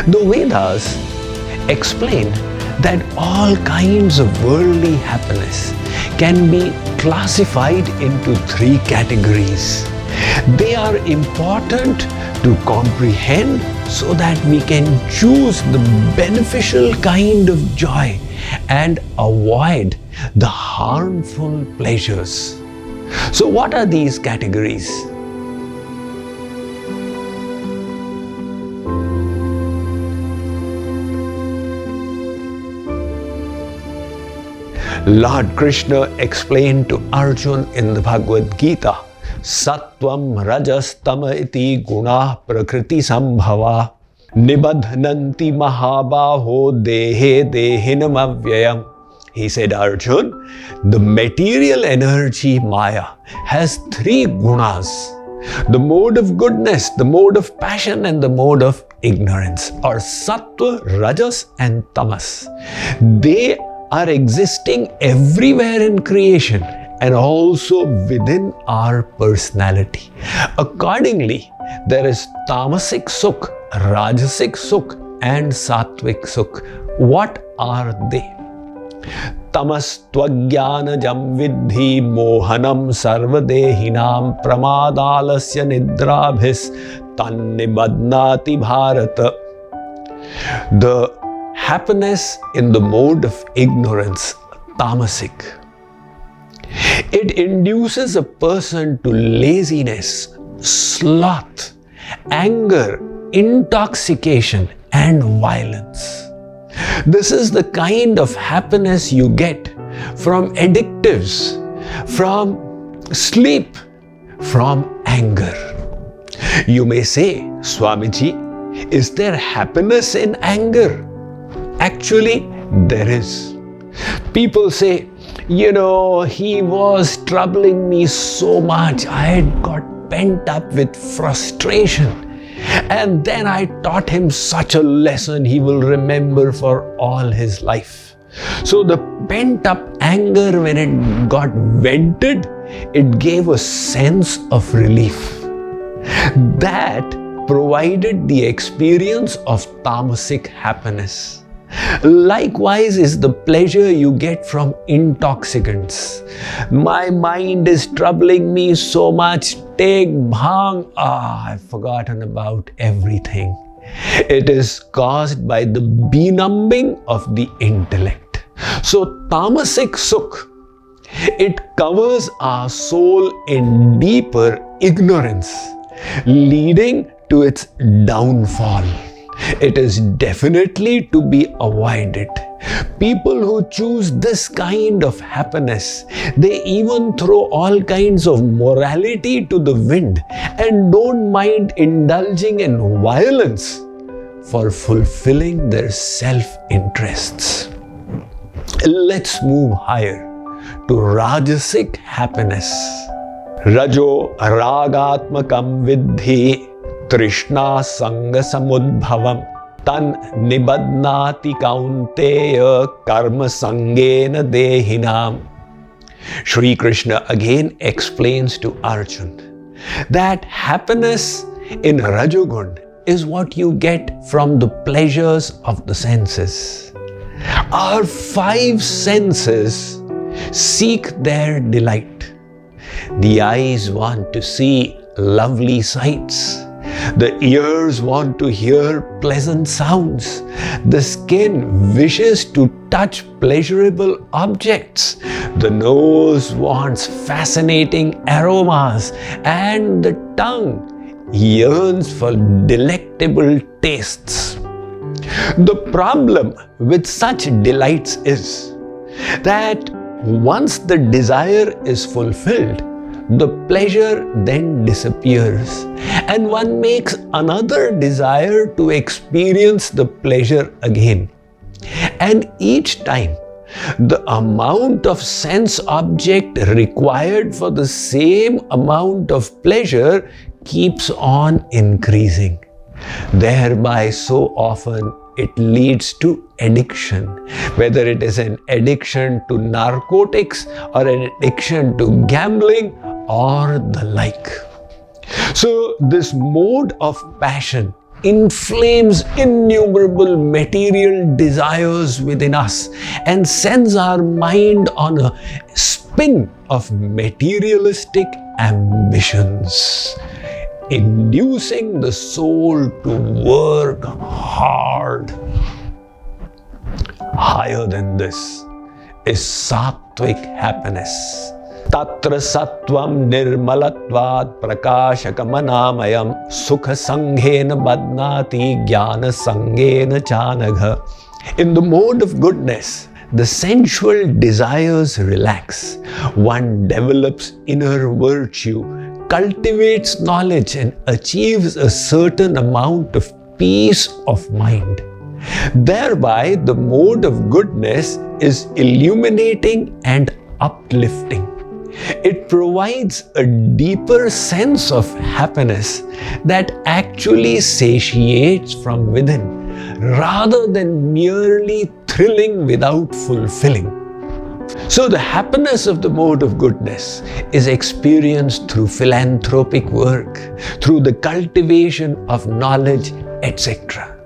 The Vedas explain that all kinds of worldly happiness can be classified into 3 categories. They are important to comprehend so that we can choose the beneficial kind of joy and avoid the harmful pleasures. So what are these categories? Lord Krishna explained to Arjuna in the Bhagavad Gita, Sattvam Rajas Tama iti guna prakriti sambhava nibadhananti mahabaho dehe dehinam avyayam. He said, Arjuna, the material energy Maya has 3 gunas: the mode of goodness, the mode of passion, and the mode of ignorance, or Sattva, Rajas, and Tamas. They are existing everywhere in creation and also within our personality. Accordingly, there is Tamasic Sukh, Rajasic Sukh, and Sattvic Sukh. What are they? Tamastvajnanajam vidhi mohanam sarvadehinam pramadalasya nidrabhis tannibadnati bharata. The happiness in the mode of ignorance, Tamasic. It induces a person to laziness, sloth, anger, intoxication, and violence. This is the kind of happiness you get from addictives, from sleep, from anger. You may say, Swamiji, is there happiness in anger? Actually, there is. People say, he was troubling me so much. I had got pent up with frustration. And then I taught him such a lesson he will remember for all his life. So the pent up anger, when it got vented, it gave a sense of relief. That provided the experience of tamasic happiness. Likewise is the pleasure you get from intoxicants. My mind is troubling me so much. Take bhang. I've forgotten about everything. It is caused by the benumbing of the intellect. So tamasic sukh, it covers our soul in deeper ignorance, leading to its downfall. It is definitely to be avoided. People who choose this kind of happiness, they even throw all kinds of morality to the wind and don't mind indulging in violence for fulfilling their self-interests. Let's move higher to Rajasic happiness. Rajo ragatmakam vidhi Trishna Sanga Samudbhavam Tan Nibadnati Kaunteya Karma Sangena Dehinam. Shri Krishna again explains to Arjuna that happiness in Rajogun is what you get from the pleasures of the senses. Our 5 senses seek their delight. The eyes want to see lovely sights. The ears want to hear pleasant sounds. The skin wishes to touch pleasurable objects. The nose wants fascinating aromas. And the tongue yearns for delectable tastes. The problem with such delights is that once the desire is fulfilled, the pleasure then disappears and one makes another desire to experience the pleasure again. And each time, the amount of sense object required for the same amount of pleasure keeps on increasing. Thereby, so often, it leads to addiction, whether it is an addiction to narcotics or an addiction to gambling or the like. So this mode of passion inflames innumerable material desires within us and sends our mind on a spin of materialistic ambitions, inducing the soul to work hard. Higher than this is Sattvic happiness. Tatra sattvam nirmalatvat prakashakamanāmayam sukha sanghena badnati jnana sanghena chanagha. In the mode of goodness, the sensual desires relax. One develops inner virtue, cultivates knowledge and achieves a certain amount of peace of mind. Thereby, the mode of goodness is illuminating and uplifting. It provides a deeper sense of happiness that actually satiates from within, rather than merely thrilling without fulfilling. So the happiness of the mode of goodness is experienced through philanthropic work, through the cultivation of knowledge, etc.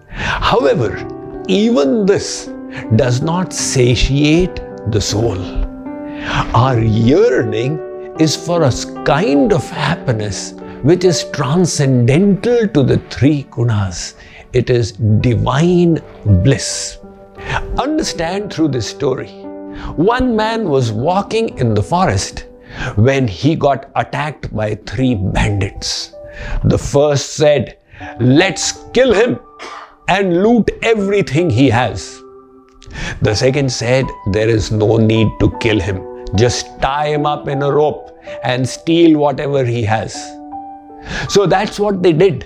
However, even this does not satiate the soul. Our yearning is for a kind of happiness which is transcendental to the three gunas. It is divine bliss. Understand through this story. One man was walking in the forest when he got attacked by three bandits. The first said, "Let's kill him and loot everything he has." The second said, "There is no need to kill him. Just tie him up in a rope and steal whatever he has." So that's what they did.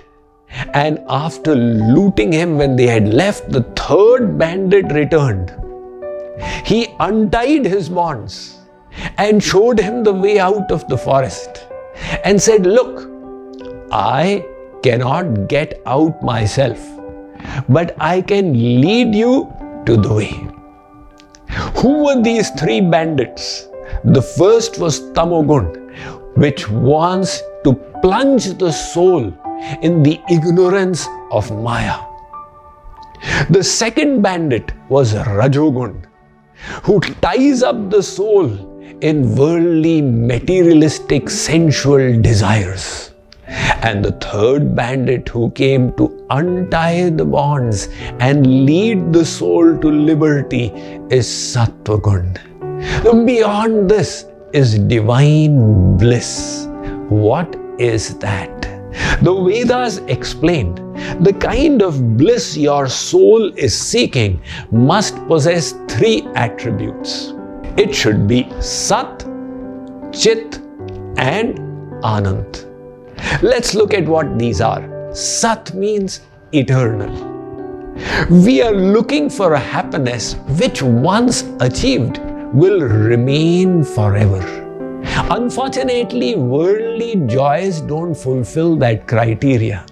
And after looting him, when they had left, the third bandit returned. He untied his bonds and showed him the way out of the forest and said, "Look, I cannot get out myself, but I can lead you to the way." Who were these three bandits? The first was Tamogun, which wants to plunge the soul in the ignorance of Maya. The second bandit was Rajogun, who ties up the soul in worldly, materialistic, sensual desires. And the third bandit who came to untie the bonds and lead the soul to liberty is Sattvagun. Beyond this is divine bliss. What is that? The Vedas explain the kind of bliss your soul is seeking must possess three attributes. It should be Sat, Chit and Ananda. Let's look at what these are. Sat means eternal. We are looking for a happiness which once achieved will remain forever. Unfortunately, worldly joys don't fulfill that criteria.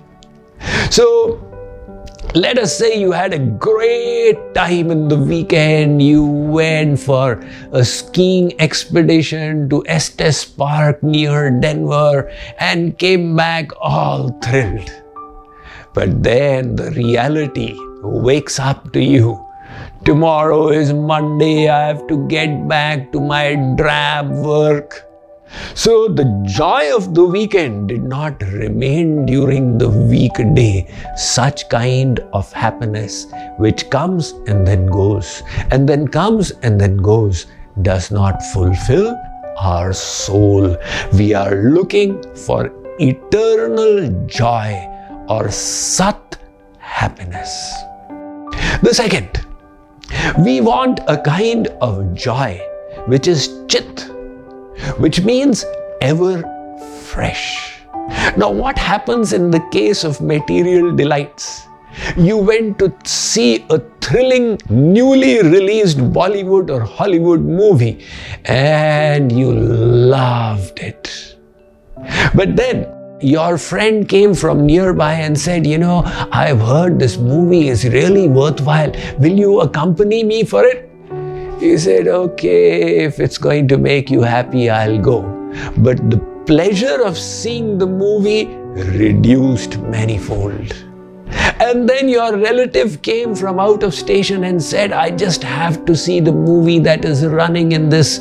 So, let us say you had a great time in the weekend. You went for a skiing expedition to Estes Park near Denver and came back all thrilled. But then the reality wakes up to you. Tomorrow is Monday, I have to get back to my drab work. So the joy of the weekend did not remain during the weekday. Such kind of happiness which comes and then goes, and then comes and then goes, does not fulfill our soul. We are looking for eternal joy or Sat happiness. The second, we want a kind of joy which is Chit, which means ever fresh. Now, what happens in the case of material delights? You went to see a thrilling, newly released Bollywood or Hollywood movie and you loved it. But then your friend came from nearby and said, "I've heard this movie is really worthwhile. Will you accompany me for it?" You said, "Okay, if it's going to make you happy, I'll go." But the pleasure of seeing the movie reduced manifold. And then your relative came from out of station and said, I just have to see the movie that is running in this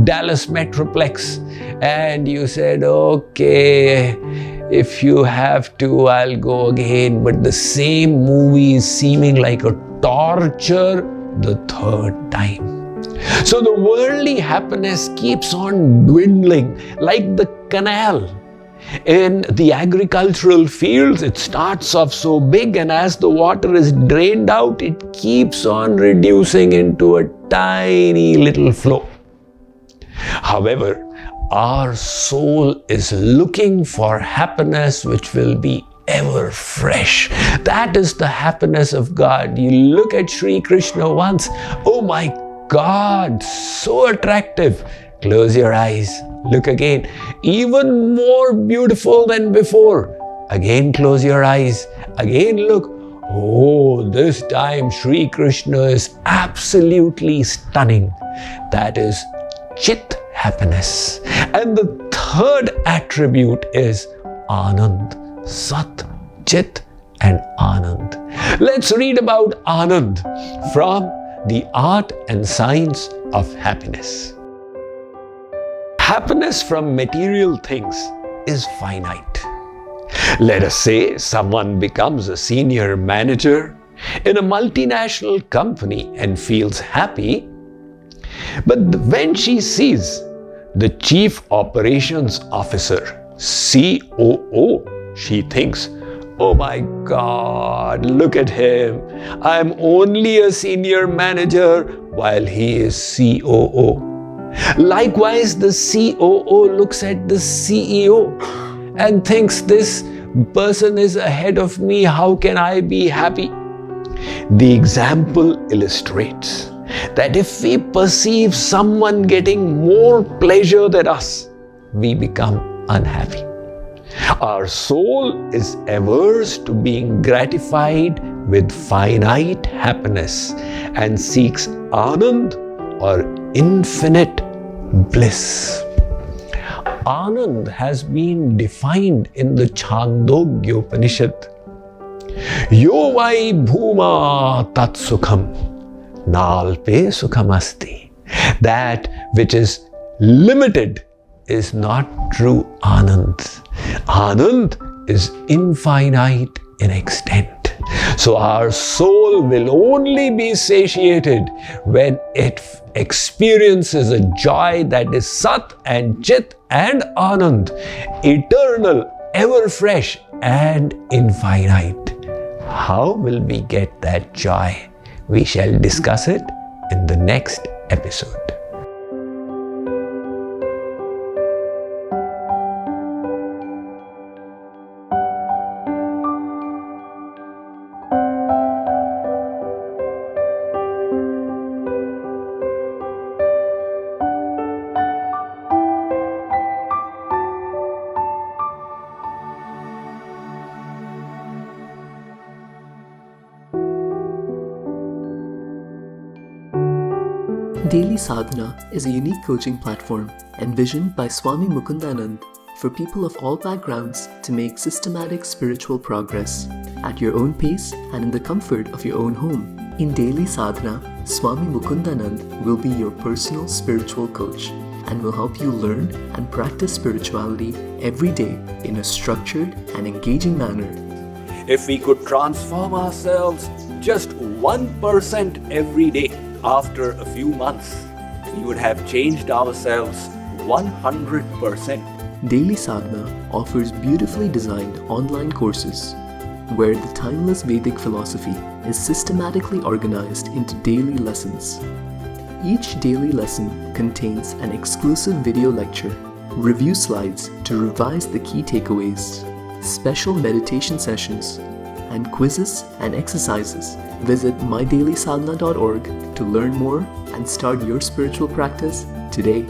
Dallas Metroplex. And you said, okay, if you have to, I'll go again. But the same movie is seeming like a torture the third time. So the worldly happiness keeps on dwindling like the canal. In the agricultural fields, it starts off so big, and as the water is drained out, it keeps on reducing into a tiny little flow. However, our soul is looking for happiness which will be ever fresh. That is the happiness of God. You look at Sri Krishna once, oh my God, so attractive. Close your eyes, look again, even more beautiful than before. Again close your eyes, again look. Oh, this time Sri Krishna is absolutely stunning. That is Chit, happiness. And the third attribute is Anand, Sat, Chit and Anand. Let's read about Anand from The Art and Science of Happiness. Happiness from material things is finite. Let us say someone becomes a senior manager in a multinational company and feels happy, but when she sees the Chief Operations Officer, COO, she thinks, oh my God, look at him. I'm only a senior manager while he is COO. Likewise, the COO looks at the CEO and thinks, this person is ahead of me, how can I be happy? The example illustrates that if we perceive someone getting more pleasure than us, we become unhappy. Our soul is averse to being gratified with finite happiness and seeks Anand or infinite bliss. Anand has been defined in the Chandogya Upanishad. Yo vai bhuma tat sukham, nalpe sukham asti. That which is limited is not true Anand. Anand is infinite in extent. So our soul will only be satiated when it experiences a joy that is Sat and Chit and Anand, eternal, ever fresh and infinite. How will we get that joy? We shall discuss it in the next episode. Daily Sadhana is a unique coaching platform envisioned by Swami Mukundananda for people of all backgrounds to make systematic spiritual progress at your own pace and in the comfort of your own home. In Daily Sadhana, Swami Mukundananda will be your personal spiritual coach and will help you learn and practice spirituality every day in a structured and engaging manner. If we could transform ourselves just 1% every day, after a few months, we would have changed ourselves 100%. Daily Sadhana offers beautifully designed online courses where the timeless Vedic philosophy is systematically organized into daily lessons. Each daily lesson contains an exclusive video lecture, review slides to revise the key takeaways, special meditation sessions, and quizzes and exercises. Visit mydailysadhana.org to learn more and start your spiritual practice today.